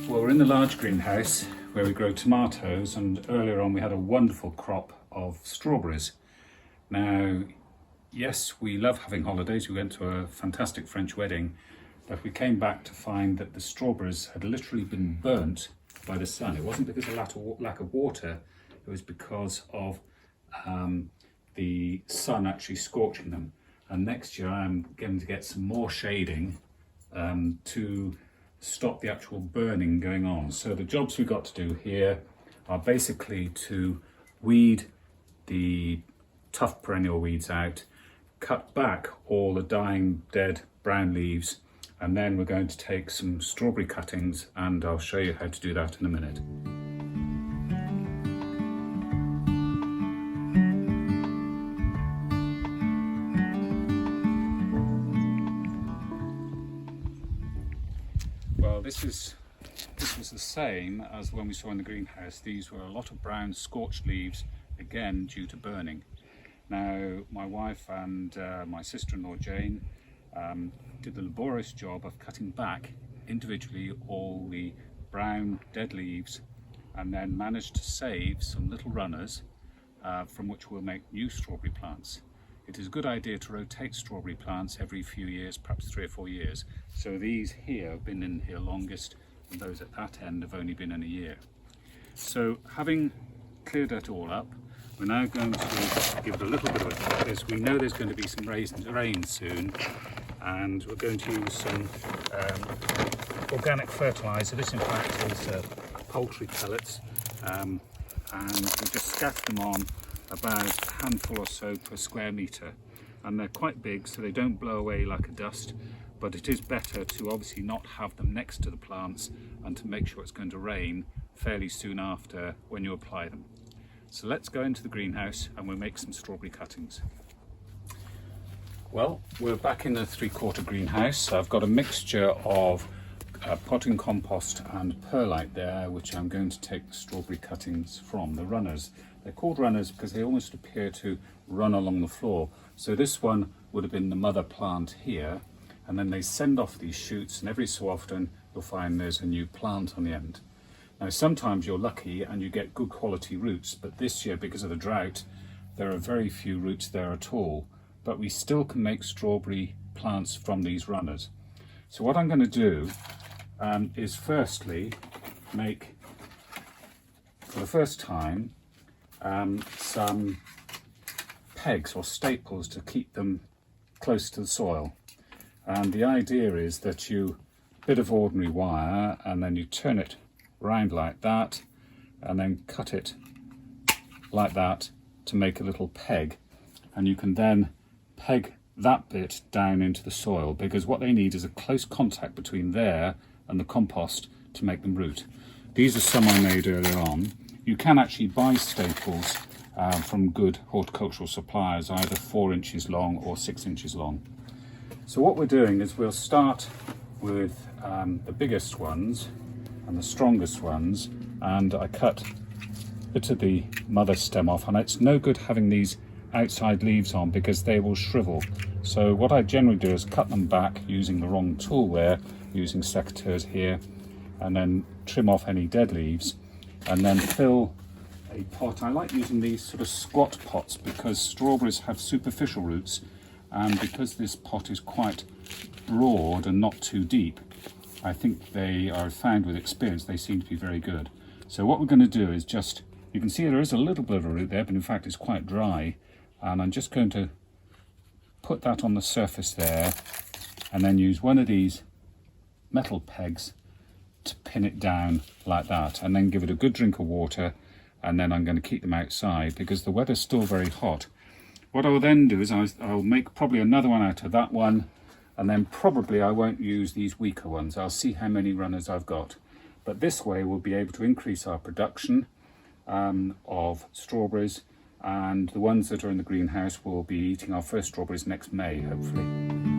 Well, we're in the large greenhouse where we grow tomatoes, and earlier on we had a wonderful crop of strawberries. Now, yes, we love having holidays. We went to a fantastic French wedding, but we came back to find that the strawberries had literally been burnt by the sun. It wasn't because of lack of water, it was because of the sun actually scorching them. And next year I'm going to get some more shading to stop the actual burning going on. So the jobs we've got to do here are basically to weed the tough perennial weeds out, cut back all the dying dead brown leaves, and then we're going to take some strawberry cuttings, and I'll show you how to do that in a minute. Well, this was the same as when we saw in the greenhouse. These were a lot of brown scorched leaves, again due to burning. Now, my wife and my sister-in-law Jane did the laborious job of cutting back individually all the brown dead leaves, and then managed to save some little runners from which we'll make new strawberry plants. It is a good idea to rotate strawberry plants every few years, perhaps 3 or 4 years. So these here have been in here longest, and those at that end have only been in a year. So having cleared it all up, we're now going to give it a little bit of a focus. We know there's going to be some rain soon, and we're going to use some organic fertiliser. This in fact is poultry pellets, and we just scatter them on about a handful or so per square metre, and they're quite big so they don't blow away like a dust, but it is better to obviously not have them next to the plants and to make sure it's going to rain fairly soon after when you apply them. So let's go into the greenhouse and we'll make some strawberry cuttings. Well, we're back in the 3/4 greenhouse. I've got a mixture of potting compost and perlite there, which I'm going to take the strawberry cuttings from, the runners. They're called runners because they almost appear to run along the floor. So this one would have been the mother plant here, and then they send off these shoots, and every so often you'll find there's a new plant on the end. Now sometimes you're lucky and you get good quality roots, but this year because of the drought there are very few roots there at all, but we still can make strawberry plants from these runners. So what I'm going to do is firstly make, for the first time, some pegs or staples to keep them close to the soil. And the idea is that you, bit of ordinary wire, and then you turn it round like that, and then cut it like that to make a little peg, and you can then peg that bit down into the soil, because what they need is a close contact between there and the compost to make them root. These are some I made earlier on. You can actually buy staples from good horticultural suppliers, either 4 inches long or 6 inches long. So what we're doing is we'll start with the biggest ones and the strongest ones, and I cut a bit of the mother stem off, and it's no good having these outside leaves on because they will shrivel. So what I generally do is cut them back using the wrong tool there, using secateurs here, and then trim off any dead leaves, and then fill a pot. I like using these sort of squat pots because strawberries have superficial roots, and because this pot is quite broad and not too deep, I think they are found with experience, they seem to be very good. So what we're going to do is just, you can see there is a little bit of a root there, but in fact it's quite dry, and I'm just going to put that on the surface there, and then use one of these metal pegs to pin it down like that, and then give it a good drink of water, and then I'm going to keep them outside because the weather's still very hot. What I will then do is I'll make probably another one out of that one, and then probably I won't use these weaker ones. I'll see how many runners I've got. But this way we'll be able to increase our production of strawberries, and the ones that are in the greenhouse will be eating our first strawberries next May, hopefully.